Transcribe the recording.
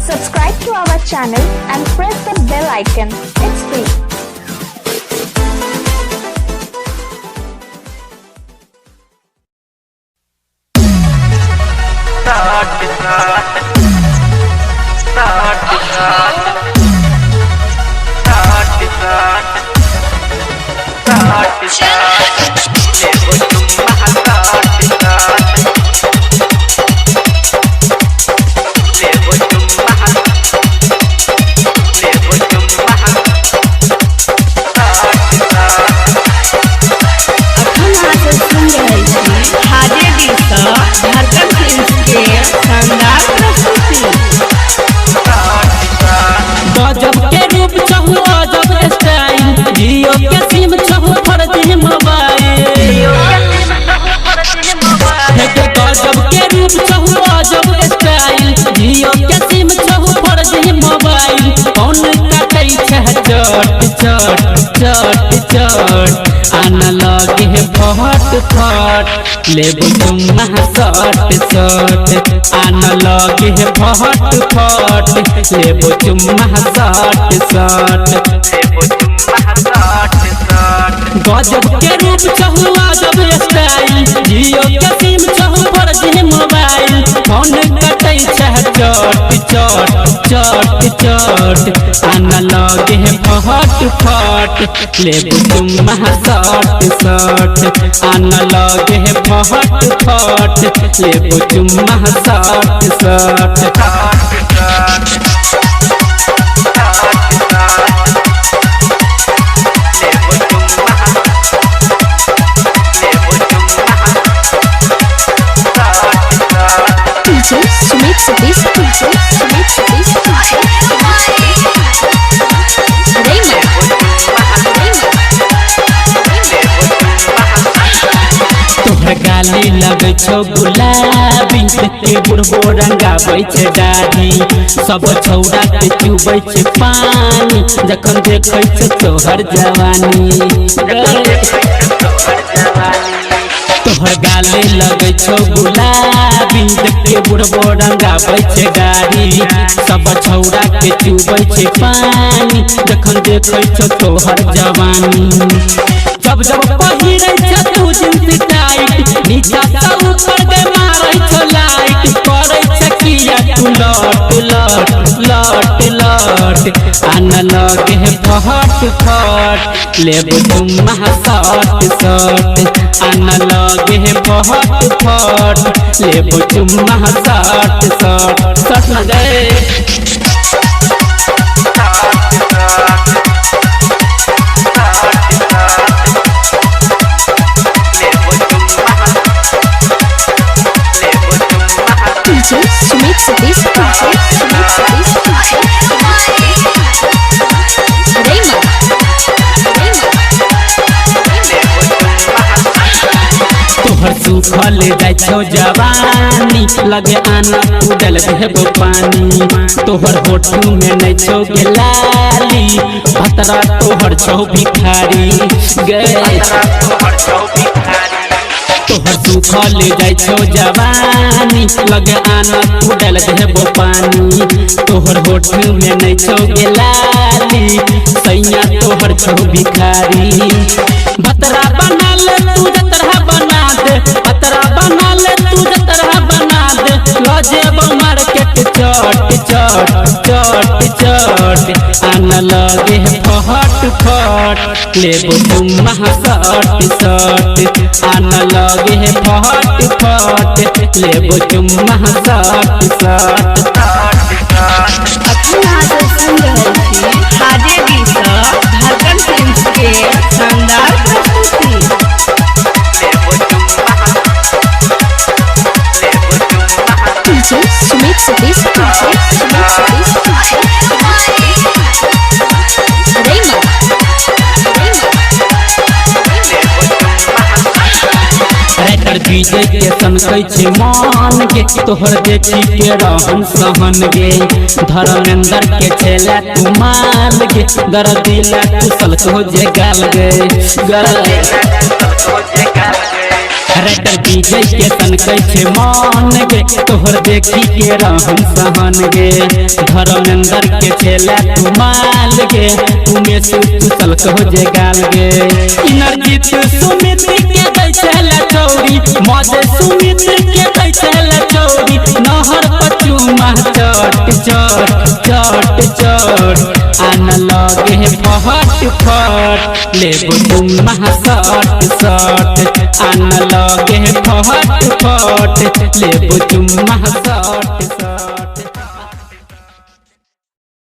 Subscribe to our channel and press the bell icon. It's free. गजब के रूप चहु अजब स्टाइल जियो के सिम चहु फर्जी मोबाइल गजब के रूप चहु अजब स्टाइल जियो के सिम चहु फर्जी मोबाइल कौन काटै छै चट चट चट चट आना लगे है फट फट लेबो चुम्मा सट सट आना लगे है फट फट लेबो चुम्मा सट सट गजब के रूप चहु अजब स्टाइल जियो के सिम चहु फर्जी मोबाइल फोन कटै छै चट चट चट चट आना लगे है फट फट लेबो चुम्मा सट सट आना लगे है फट फट लेबो चुम्मा सट सट DJ Sumit Satish, DJ Sumit Satish, तोहर गाली लगे छौ गुलाबी के बुढ़बो रंगाबै छै दाढ़ी सब छौड़ा के चुबै छै पानी जखन देखै छै तोहर जवानी तोहर गाली लगे छौ गुलाबी के बुढ़बो रंगाबै छै दाढ़ी सब छौड़ा के चुबै छै पानी जखन देखै छौ तोहर जवानी जब जब पहिरै छ तू जींस टाइट नीचा से ऊपर दे मारै छ लाइट करै छ किया तू लट लट लट लट आना लगे है फट फट लेबो चुम्मा सट सट आना लगे है फट फट लेबो चुम्मा सट सट सट न गए DJ Sumit Satish, DJ Sumit Satish, तोहर सुखल जाय छौ जवानी लगे आना उड़ल भेबो पानी तोहर होठू में नै छौ गेलाली भतरा तोहर छौ भिखारी गए तोहर सुखल जाय छौ जवानी लगे आना उड़ल भेबो पानी तोहर होठू में नै छौ गेलाली सैया तोहर छौ भिखारी भतरा बना ले तू जतरा बना दे भतरा बना ले तू जतरा बना दे लजेबो मार्केट चट चट चट चट आना लगे है फट फट लेबो चुम्मा सट सट आना लगे है फट फट लेबो चुम्मा सट सट अपना तो सुन रहे थी हाजे बीसा झारखंड फिल्म्स के शानदार प्रस्तुति DJ Sumit Satish, DJ Sumit Satish, writer Vijay के सनकै छै मान गे तोहर देखी के रहन सहन गे धर्मेंद्र के छेला तू माल गे दर्दिला तू सलको जे गाल गे राइटर विजय के तनकै छे मान गे तोहर देखी के रहन सहन गे धर्मेंद्र के छेला तू माल गे उमेश तू सलक हो जे गाल गे इनरजीत सुमित के दैछला चौरी मद सुमित के दैछला चौरी नहर पचुमा चट चट चट चट आन लगे फहट फट लेबो तुम सट सट आन लगे फहट फट लेबो तुम सट।